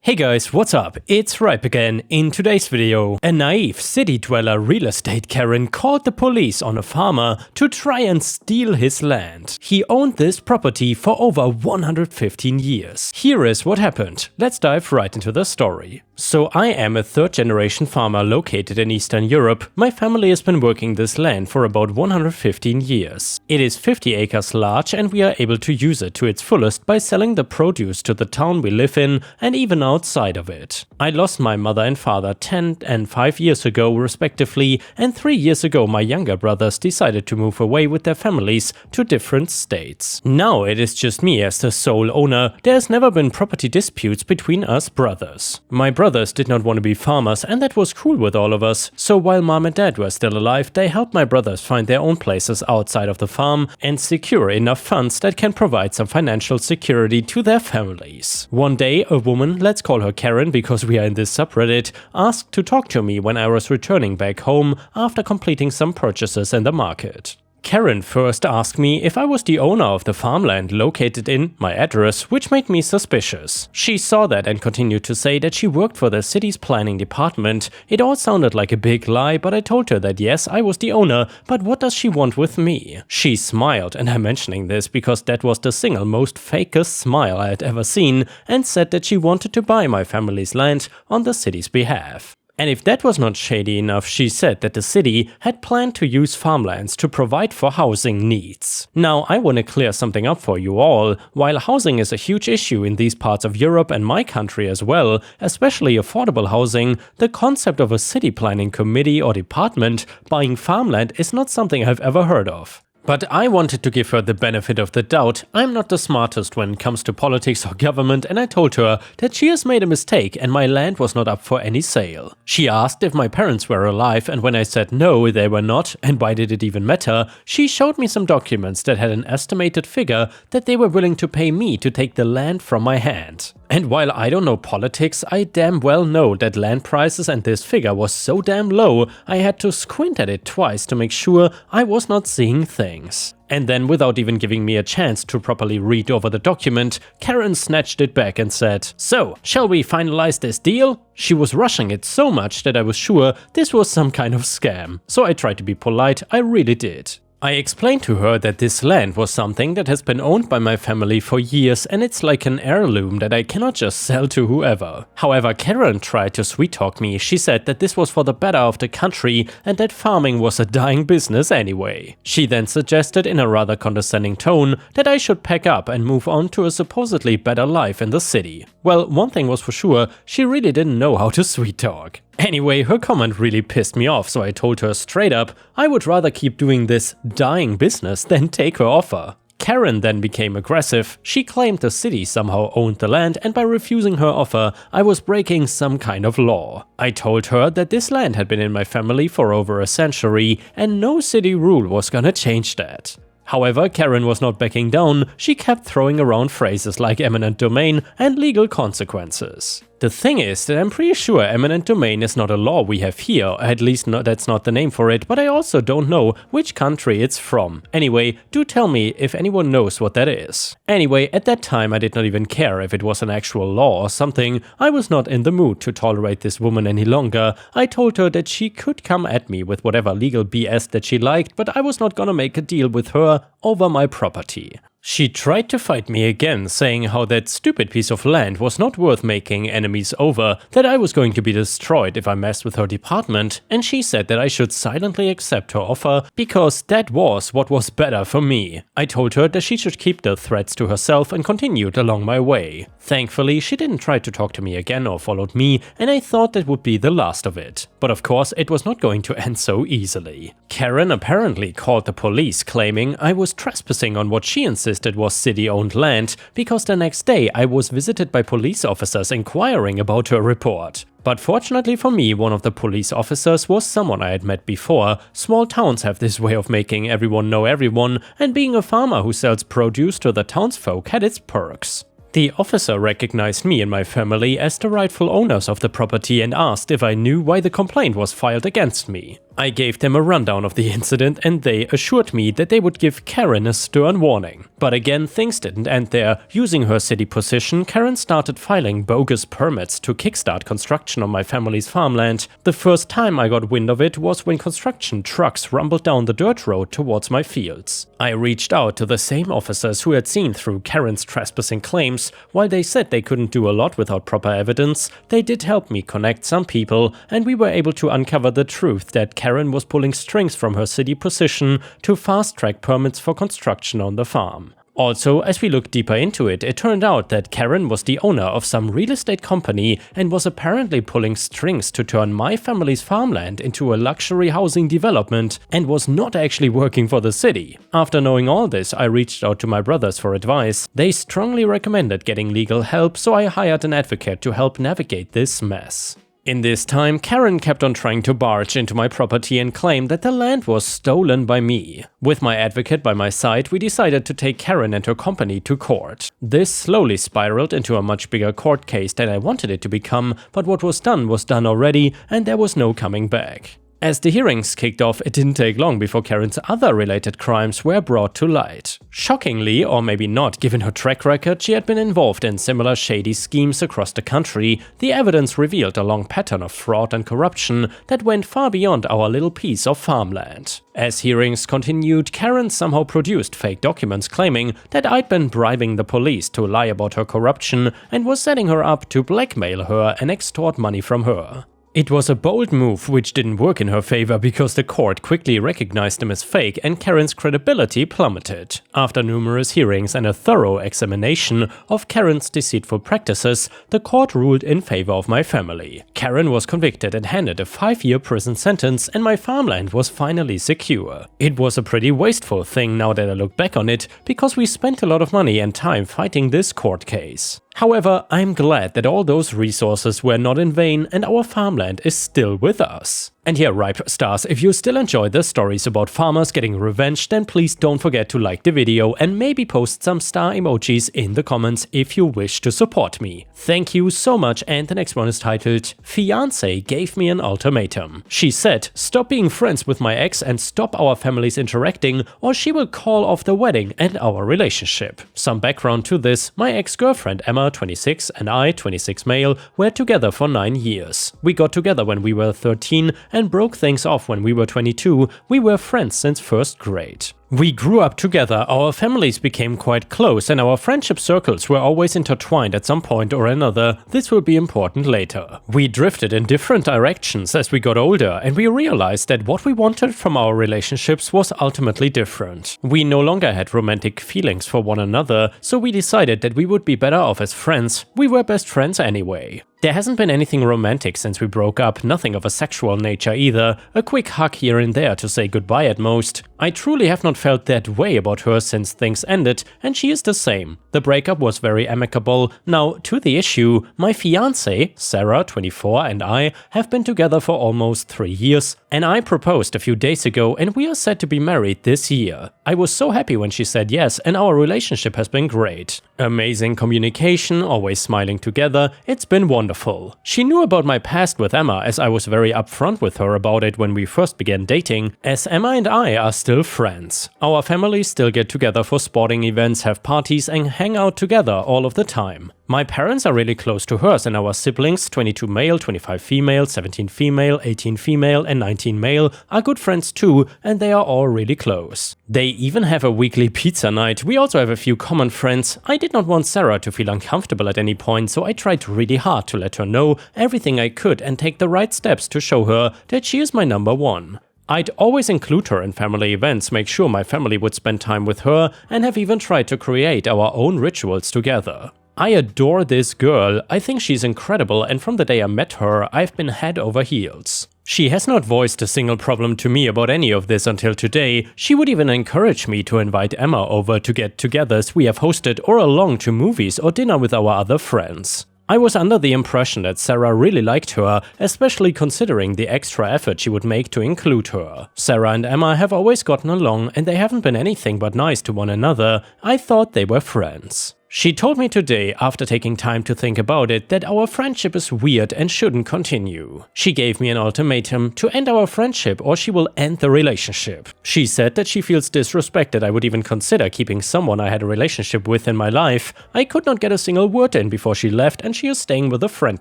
Hey guys, what's up? It's Ripe again. In today's video, a naive city dweller real estate Karen called the police on a farmer to try and steal his land. He owned this property for over 115 years. Here is what happened. Let's dive right into the story. So I am a third-generation farmer located in Eastern Europe. My family has been working this land for about 115 years. It is 50 acres large and we are able to use it to its fullest by selling the produce to the town we live in and even outside of it. I lost my mother and father 10 and 5 years ago respectively, and 3 years ago my younger brothers decided to move away with their families to different states. Now it is just me as the sole owner. There has never been property disputes between us brothers. My brothers did not want to be farmers and that was cool with all of us, so while mom and dad were still alive, they helped my brothers find their own places outside of the farm and secure enough funds that can provide some financial security to their families. One day a woman, let's call her Karen because we are in this subreddit, asked to talk to me when I was returning back home after completing some purchases in the market. Karen first asked me if I was the owner of the farmland located in my address, which made me suspicious. She saw that and continued to say that she worked for the city's planning department. It all sounded like a big lie, but I told her that yes, I was the owner, but what does she want with me? She smiled, and I'm mentioning this because that was the single most fakest smile I had ever seen, and said that she wanted to buy my family's land on the city's behalf. And if that was not shady enough, she said that the city had planned to use farmlands to provide for housing needs. Now, I want to clear something up for you all. While housing is a huge issue in these parts of Europe and my country as well, especially affordable housing, the concept of a city planning committee or department buying farmland is not something I've ever heard of. But I wanted to give her the benefit of the doubt. I'm not the smartest when it comes to politics or government, and I told her that she has made a mistake and my land was not up for any sale. She asked if my parents were alive, and when I said no, they were not, and why did it even matter, she showed me some documents that had an estimated figure that they were willing to pay me to take the land from my hand. And while I don't know politics, I damn well know that land prices and this figure was so damn low, I had to squint at it twice to make sure I was not seeing things. And then, without even giving me a chance to properly read over the document, Karen snatched it back and said, "So, shall we finalize this deal?" She was rushing it so much that I was sure this was some kind of scam. So I tried to be polite, I really did. I explained to her that this land was something that has been owned by my family for years and it's like an heirloom that I cannot just sell to whoever. However, Karen tried to sweet-talk me. She said that this was for the better of the country and that farming was a dying business anyway. She then suggested in a rather condescending tone that I should pack up and move on to a supposedly better life in the city. Well, one thing was for sure, she really didn't know how to sweet-talk. Anyway, her comment really pissed me off, so I told her straight up I would rather keep doing this dying business than take her offer. Karen then became aggressive. She claimed the city somehow owned the land and by refusing her offer, I was breaking some kind of law. I told her that this land had been in my family for over a century and no city rule was gonna change that. However, Karen was not backing down. She kept throwing around phrases like eminent domain and legal consequences. The thing is that I'm pretty sure eminent domain is not a law we have here, at least that's not the name for it, but I also don't know which country it's from. Anyway, do tell me if anyone knows what that is. Anyway, at that time I did not even care if it was an actual law or something. I was not in the mood to tolerate this woman any longer. I told her that she could come at me with whatever legal BS that she liked, but I was not gonna make a deal with her over my property. She tried to fight me again, saying how that stupid piece of land was not worth making enemies over, that I was going to be destroyed if I messed with her department, and she said that I should silently accept her offer because that was what was better for me. I told her that she should keep the threats to herself and continued along my way. Thankfully, she didn't try to talk to me again or followed me, and I thought that would be the last of it. But of course, it was not going to end so easily. Karen apparently called the police claiming I was trespassing on what she insisted was city-owned land because the next day I was visited by police officers inquiring about her report. But fortunately for me, one of the police officers was someone I had met before. Small towns have this way of making everyone know everyone, and being a farmer who sells produce to the townsfolk had its perks. The officer recognized me and my family as the rightful owners of the property and asked if I knew why the complaint was filed against me. I gave them a rundown of the incident and they assured me that they would give Karen a stern warning. But again, things didn't end there. Using her city position, Karen started filing bogus permits to kickstart construction on my family's farmland. The first time I got wind of it was when construction trucks rumbled down the dirt road towards my fields. I reached out to the same officers who had seen through Karen's trespassing claims. While they said they couldn't do a lot without proper evidence, they did help me connect some people, and we were able to uncover the truth that Karen was pulling strings from her city position to fast-track permits for construction on the farm. Also, as we looked deeper into it, it turned out that Karen was the owner of some real estate company and was apparently pulling strings to turn my family's farmland into a luxury housing development and was not actually working for the city. After knowing all this, I reached out to my brothers for advice. They strongly recommended getting legal help, so I hired an advocate to help navigate this mess. In this time, Karen kept on trying to barge into my property and claim that the land was stolen by me. With my advocate by my side, we decided to take Karen and her company to court. This slowly spiraled into a much bigger court case than I wanted it to become, but what was done already, and there was no coming back. As the hearings kicked off, it didn't take long before Karen's other related crimes were brought to light. Shockingly, or maybe not, given her track record, she had been involved in similar shady schemes across the country. The evidence revealed a long pattern of fraud and corruption that went far beyond our little piece of farmland. As hearings continued, Karen somehow produced fake documents claiming that I'd been bribing the police to lie about her corruption and was setting her up to blackmail her and extort money from her. It was a bold move which didn't work in her favor because the court quickly recognized them as fake and Karen's credibility plummeted. After numerous hearings and a thorough examination of Karen's deceitful practices, the court ruled in favor of my family. Karen was convicted and handed a 5-year prison sentence and my farmland was finally secure. It was a pretty wasteful thing now that I look back on it, because we spent a lot of money and time fighting this court case. However, I'm glad that all those resources were not in vain and our farmland is still with us. And here, Ripe Stars, if you still enjoy the stories about farmers getting revenge, then please don't forget to like the video and maybe post some star emojis in the comments if you wish to support me. Thank you so much, and the next one is titled "Fiancé gave me an ultimatum." She said, "Stop being friends with my ex and stop our families interacting, or she will call off the wedding and our relationship." Some background to this: my ex-girlfriend Emma, 26, and I, 26 male, were together for 9 years. We got together when we were 13 and broke things off when we were 22. We were friends since first grade. We grew up together, our families became quite close, and our friendship circles were always intertwined at some point or another. This will be important later. We drifted in different directions as we got older, and we realized that what we wanted from our relationships was ultimately different. We no longer had romantic feelings for one another, so we decided that we would be better off as friends. We were best friends anyway. There hasn't been anything romantic since we broke up, nothing of a sexual nature either, a quick hug here and there to say goodbye at most. I truly have not felt that way about her since things ended, and she is the same. The breakup was very amicable. Now, to the issue, my fiancé, Sarah, 24, and I have been together for almost 3 years, and I proposed a few days ago and we are set to be married this year. I was so happy when she said yes, and our relationship has been great. Amazing communication, always smiling together, it's been wonderful. She knew about my past with Emma, as I was very upfront with her about it when we first began dating, as Emma and I are still friends. Our families still get together for sporting events, have parties and hang out together all of the time. My parents are really close to hers, and our siblings, 22 male, 25 female, 17 female, 18 female and 19 male, are good friends too, and they are all really close. They even have a weekly pizza night. We also have a few common friends. I did not want Sarah to feel uncomfortable at any point, so I tried really hard to let her know everything I could and take the right steps to show her that she is my number one. I'd always include her in family events, make sure my family would spend time with her, and have even tried to create our own rituals together. I adore this girl. I think she's incredible, and from the day I met her, I've been head over heels. She has not voiced a single problem to me about any of this until today. She would even encourage me to invite Emma over to get-togethers we have hosted, or along to movies or dinner with our other friends. I was under the impression that Sarah really liked her, especially considering the extra effort she would make to include her. Sarah and Emma have always gotten along, and they haven't been anything but nice to one another. I thought they were friends. She told me today, after taking time to think about it, that our friendship is weird and shouldn't continue. She gave me an ultimatum to end our friendship or she will end the relationship. She said that she feels disrespected I would even consider keeping someone I had a relationship with in my life. I could not get a single word in before she left and she is staying with a friend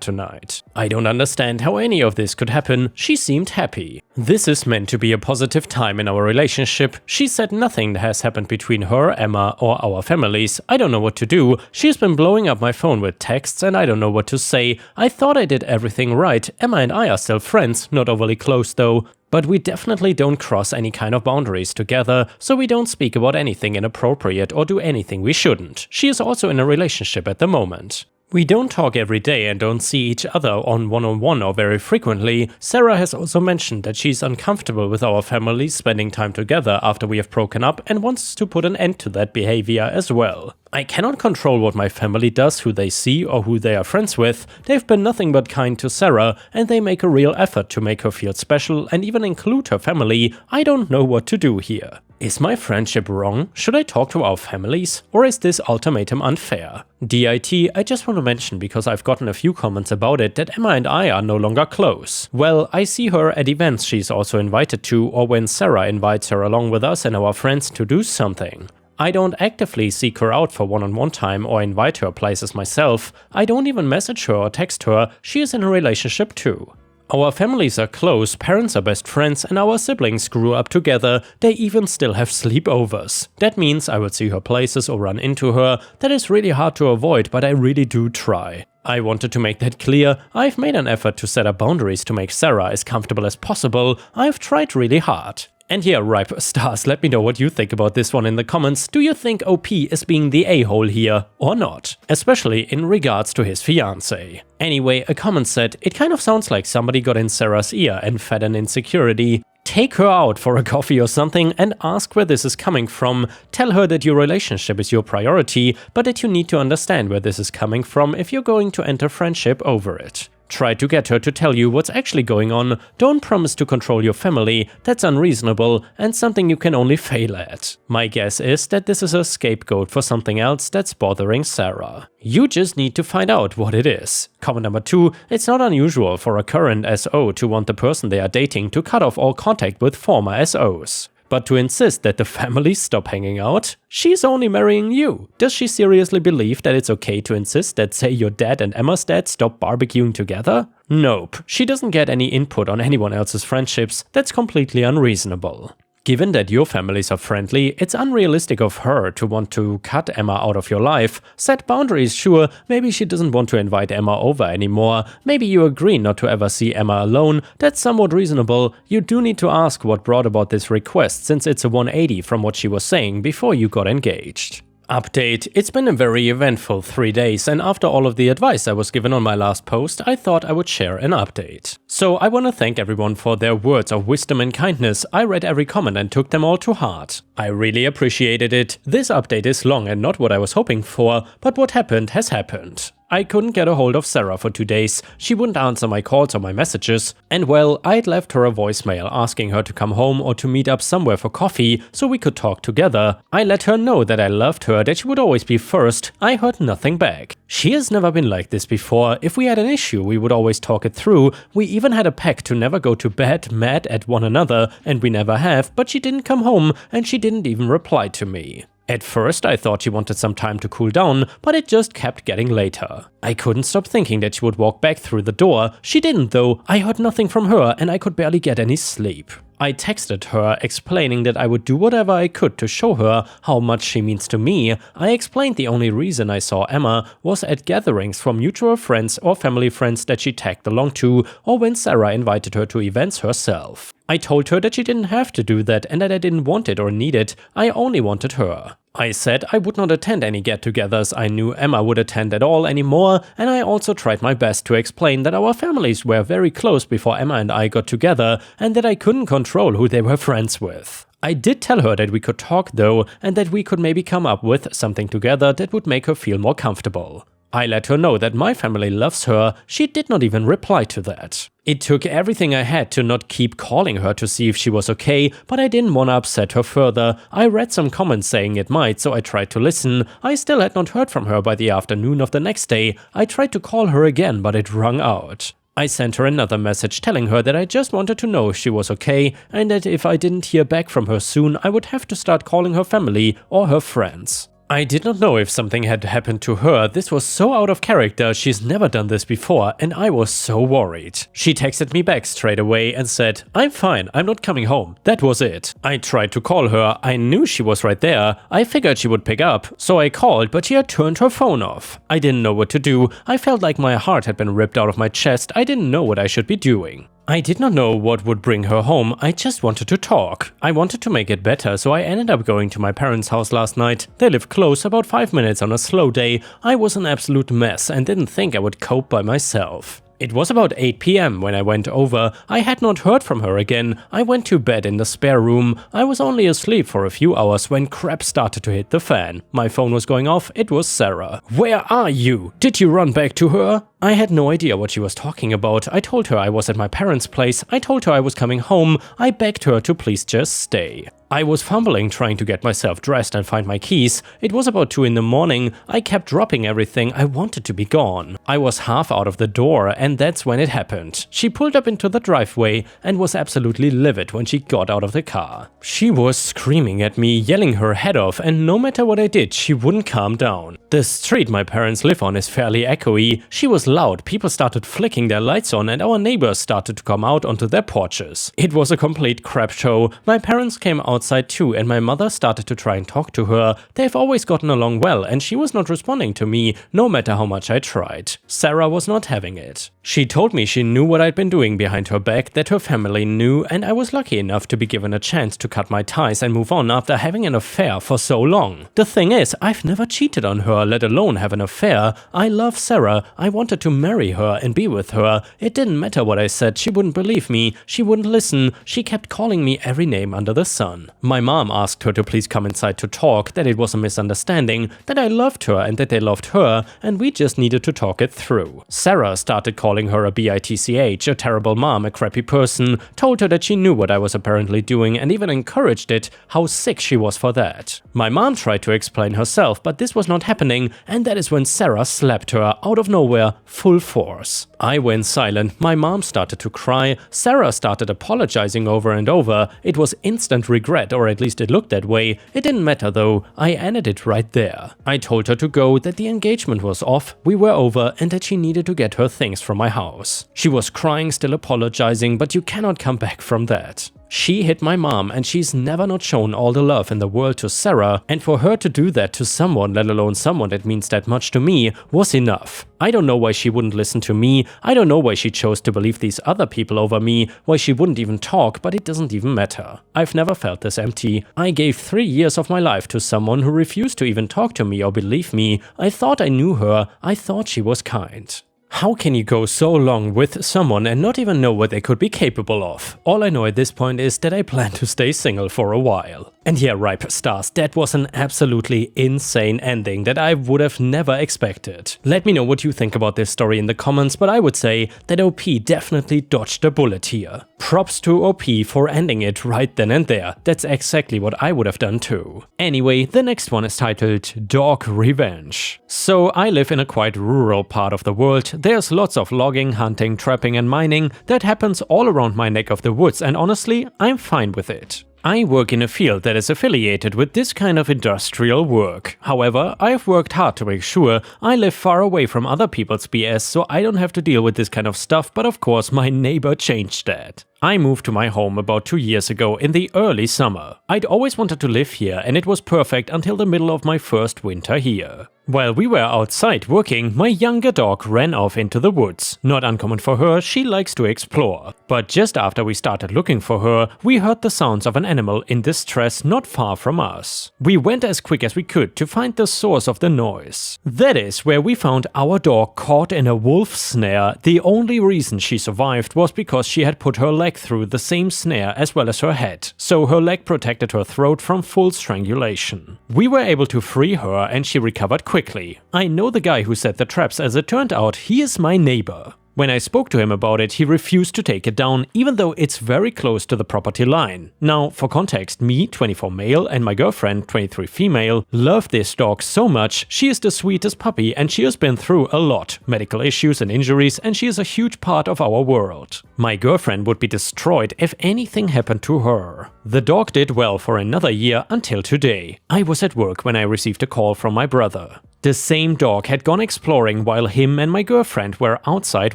tonight. I don't understand how any of this could happen. She seemed happy. This is meant to be a positive time in our relationship. She said nothing has happened between her, Emma, or our families. I don't know what to do. She's been blowing up my phone with texts and I don't know what to say. I thought I did everything right. Emma and I are still friends, not overly close though. But we definitely don't cross any kind of boundaries together, so we don't speak about anything inappropriate or do anything we shouldn't. She is also in a relationship at the moment. We don't talk every day and don't see each other on one-on-one or very frequently. Sarah has also mentioned that she's uncomfortable with our family spending time together after we have broken up and wants to put an end to that behavior as well. I cannot control what my family does, who they see or who they are friends with. They've been nothing but kind to Sarah and they make a real effort to make her feel special and even include her family. I don't know what to do here. Is my friendship wrong? Should I talk to our families? Or is this ultimatum unfair? DIT, I just want to mention because I've gotten a few comments about it that Emma and I are no longer close. Well, I see her at events she's also invited to or when Sarah invites her along with us and our friends to do something. I don't actively seek her out for one-on-one time or invite her places myself. I don't even message her or text her. She is in a relationship too. Our families are close, parents are best friends and our siblings grew up together. They even still have sleepovers. That means I would see her places or run into her. That is really hard to avoid, but I really do try. I wanted to make that clear. I've made an effort to set up boundaries to make Sarah as comfortable as possible. I've tried really hard. And yeah, Ripe Stars, let me know what you think about this one in the comments. Do you think OP is being the a-hole here or not? Especially in regards to his fiancée. Anyway, a comment said, it kind of sounds like somebody got in Sarah's ear and fed an insecurity. Take her out for a coffee or something and ask where this is coming from. Tell her that your relationship is your priority, but that you need to understand where this is coming from if you're going to enter friendship over it. Try to get her to tell you what's actually going on. Don't promise to control your family. That's unreasonable and something you can only fail at. My guess is that this is a scapegoat for something else that's bothering Sarah. You just need to find out what it is. Comment number 2. It's not unusual for a current SO to want the person they are dating to cut off all contact with former SOs. But to insist that the families stop hanging out? She's only marrying you. Does she seriously believe that it's okay to insist that, say, your dad and Emma's dad stop barbecuing together? Nope. She doesn't get any input on anyone else's friendships. That's completely unreasonable. Given that your families are friendly, it's unrealistic of her to want to cut Emma out of your life. Set boundaries, sure, maybe she doesn't want to invite Emma over anymore. Maybe you agree not to ever see Emma alone. That's somewhat reasonable. You do need to ask what brought about this request, since it's a 180 from what she was saying before you got engaged. Update. It's been a very eventful 3 days, and after all of the advice I was given on my last post, I thought I would share an update. So I want to thank everyone for their words of wisdom and kindness. I read every comment and took them all to heart. I really appreciated it. This update is long and not what I was hoping for, but what happened has happened. I couldn't get a hold of Sarah for 2 days. She wouldn't answer my calls or my messages. And well, I'd left her a voicemail asking her to come home or to meet up somewhere for coffee so we could talk together. I let her know that I loved her, that she would always be first. I heard nothing back. She has never been like this before. If we had an issue, we would always talk it through. We even had a pact to never go to bed mad at one another, and we never have, but she didn't come home and she didn't even reply to me. At first I thought she wanted some time to cool down, but it just kept getting later. I couldn't stop thinking that she would walk back through the door. She didn't though. I heard nothing from her and I could barely get any sleep. I texted her explaining that I would do whatever I could to show her how much she means to me. I explained the only reason I saw Emma was at gatherings from mutual friends or family friends that she tagged along to, or when Sarah invited her to events herself. I told her that she didn't have to do that and that I didn't want it or need it. I only wanted her. I said I would not attend any get-togethers I knew Emma would attend at all anymore, and I also tried my best to explain that our families were very close before Emma and I got together and that I couldn't control who they were friends with. I did tell her that we could talk though, and that we could maybe come up with something together that would make her feel more comfortable. I let her know that my family loves her. She did not even reply to that. It took everything I had to not keep calling her to see if she was okay, but I didn't want to upset her further. I read some comments saying it might, so I tried to listen. I still had not heard from her by the afternoon of the next day. I tried to call her again, but it rung out. I sent her another message telling her that I just wanted to know if she was okay, and that if I didn't hear back from her soon, I would have to start calling her family or her friends. I did not know if something had happened to her. This was so out of character, she's never done this before, and I was so worried. She texted me back straight away and said, "I'm fine, I'm not coming home." That was it. I tried to call her, I knew she was right there. I figured she would pick up, so I called, but she had turned her phone off. I didn't know what to do. I felt like my heart had been ripped out of my chest. I didn't know what I should be doing. I did not know what would bring her home. I just wanted to talk. I wanted to make it better, so I ended up going to my parents' house last night. They live close, about 5 minutes on a slow day. I was an absolute mess and didn't think I would cope by myself. It was about 8 p.m. when I went over. I had not heard from her again. I went to bed in the spare room. I was only asleep for a few hours when crap started to hit the fan. My phone was going off. It was Sarah. "Where are you? Did you run back to her?" I had no idea what she was talking about. I told her I was at my parents' place. I told her I was coming home. I begged her to please just stay. I was fumbling trying to get myself dressed and find my keys. It was about 2 in the morning. I kept dropping everything. I wanted to be gone. I was half out of the door, and that's when it happened. She pulled up into the driveway and was absolutely livid when she got out of the car. She was screaming at me, yelling her head off, and no matter what I did, she wouldn't calm down. The street my parents live on is fairly echoey. She was loud, people started flicking their lights on, and our neighbors started to come out onto their porches. It was a complete crap show. My parents came outside too, and my mother started to try and talk to her. They've always gotten along well, and she was not responding to me, no matter how much I tried. Sarah was not having it. She told me she knew what I'd been doing behind her back, that her family knew, and I was lucky enough to be given a chance to cut my ties and move on after having an affair for so long. The thing is, I've never cheated on her, let alone have an affair. I love Sarah. I wanted to marry her and be with her. It didn't matter what I said, she wouldn't believe me, she wouldn't listen, she kept calling me every name under the sun. My mom asked her to please come inside to talk, that it was a misunderstanding, that I loved her and that they loved her, and we just needed to talk it through. Sarah started calling her a bitch, a terrible mom, a crappy person, told her that she knew what I was apparently doing and even encouraged it, how sick she was for that. My mom tried to explain herself, but this was not happening, and that is when Sarah slapped her out of nowhere, full force. I went silent, my mom started to cry, Sarah started apologizing over and over. It was instant regret, or at least it looked that way. It didn't matter though, I ended it right there. I told her to go, that the engagement was off, we were over, and that she needed to get her things from my house. She was crying, still apologizing, but you cannot come back from that. She hit my mom, and she's never not shown all the love in the world to Sarah, and for her to do that to someone, let alone someone that means that much to me, was enough. I don't know why she wouldn't listen to me, I don't know why she chose to believe these other people over me, why she wouldn't even talk, but it doesn't even matter. I've never felt this empty. I gave 3 years of my life to someone who refused to even talk to me or believe me. I thought I knew her, I thought she was kind. How can you go so long with someone and not even know what they could be capable of? All I know at this point is that I plan to stay single for a while. And yeah, Ripe Stars, that was an absolutely insane ending that I would have never expected. Let me know what you think about this story in the comments, but I would say that OP definitely dodged a bullet here. Props to OP for ending it right then and there. That's exactly what I would have done too. Anyway, the next one is titled Dog Revenge. So I live in a quite rural part of the world. There's lots of logging, hunting, trapping and mining that happens all around my neck of the woods, and honestly, I'm fine with it. I work in a field that is affiliated with this kind of industrial work. However, I've worked hard to make sure I live far away from other people's BS so I don't have to deal with this kind of stuff, but of course my neighbor changed that. I moved to my home about 2 years ago in the early summer. I'd always wanted to live here and it was perfect until the middle of my first winter here. While we were outside working, my younger dog ran off into the woods. Not uncommon for her, she likes to explore. But just after we started looking for her, we heard the sounds of an animal in distress not far from us. We went as quick as we could to find the source of the noise. That is where we found our dog caught in a wolf snare. The only reason she survived was because she had put her leg through the same snare as well as her head, so her leg protected her throat from full strangulation. We were able to free her and she recovered quickly. quickly. I know the guy who set the traps, as it turned out he is my neighbor. When I spoke to him about it, he refused to take it down, even though it's very close to the property line. Now, for context, me, 24 male, and my girlfriend, 23 female, love this dog so much. She is the sweetest puppy and she has been through a lot, medical issues and injuries, and she is a huge part of our world. My girlfriend would be destroyed if anything happened to her. The dog did well for another year until today. I was at work when I received a call from my brother. The same dog had gone exploring while him and my girlfriend were outside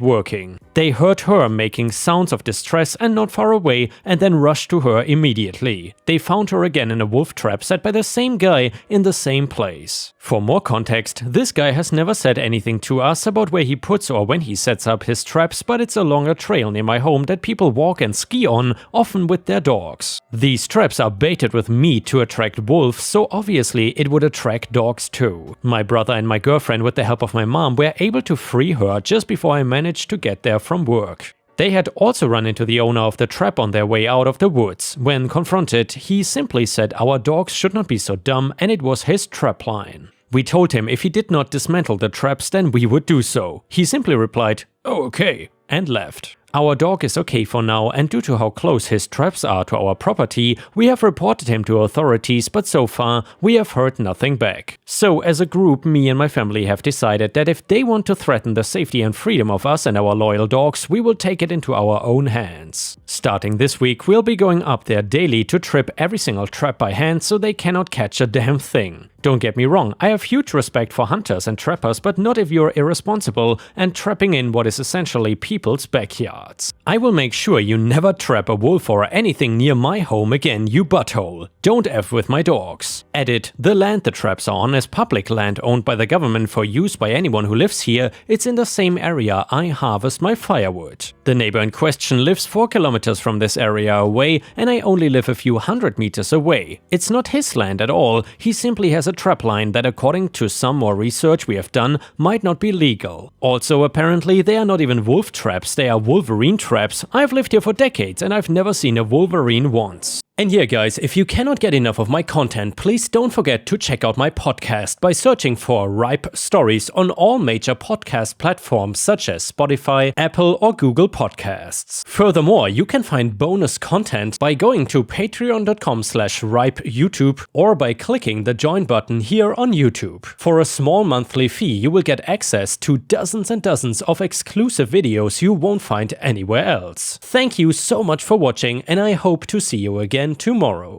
working. They heard her making sounds of distress and not far away, and then rushed to her immediately. They found her again in a wolf trap set by the same guy in the same place. For more context, this guy has never said anything to us about where he puts or when he sets up his traps, but it's along a trail near my home that people walk and ski on, often with their dogs. These traps are baited with meat to attract wolves, so obviously it would attract dogs too. My brother and my girlfriend, with the help of my mom, were able to free her just before I managed to get there from work. They had also run into the owner of the trap on their way out of the woods. When confronted, he simply said our dogs should not be so dumb and it was his trap line. We told him if he did not dismantle the traps, then we would do so. He simply replied, "Oh, okay," and left. Our dog is okay for now, and due to how close his traps are to our property, we have reported him to authorities, but so far we have heard nothing back. So as a group, me and my family have decided that if they want to threaten the safety and freedom of us and our loyal dogs, we will take it into our own hands. Starting this week, we'll be going up there daily to trip every single trap by hand so they cannot catch a damn thing. Don't get me wrong, I have huge respect for hunters and trappers, but not if you're irresponsible and trapping in what is essentially people's backyards. I will make sure you never trap a wolf or anything near my home again, you butthole. Don't F with my dogs. Edit: the land the traps are on is public land owned by the government for use by anyone who lives here. It's in the same area I harvest my firewood. The neighbor in question lives 4 kilometers from this area away, and I only live a few hundred meters away. It's not his land at all, he simply has a trap line that, according to some more research we have done, might not be legal. Also, apparently they are not even wolf traps, they are wolverine traps. I've lived here for decades and I've never seen a wolverine once. And yeah guys, if you cannot get enough of my content, please don't forget to check out my podcast by searching for Ripe Stories on all major podcast platforms such as Spotify, Apple or Google Podcasts. Furthermore, you can find bonus content by going to patreon.com/ripeyoutube or by clicking the join button here on YouTube. For a small monthly fee, you will get access to dozens and dozens of exclusive videos you won't find anywhere else. Thank you so much for watching, and I hope to see you again tomorrow.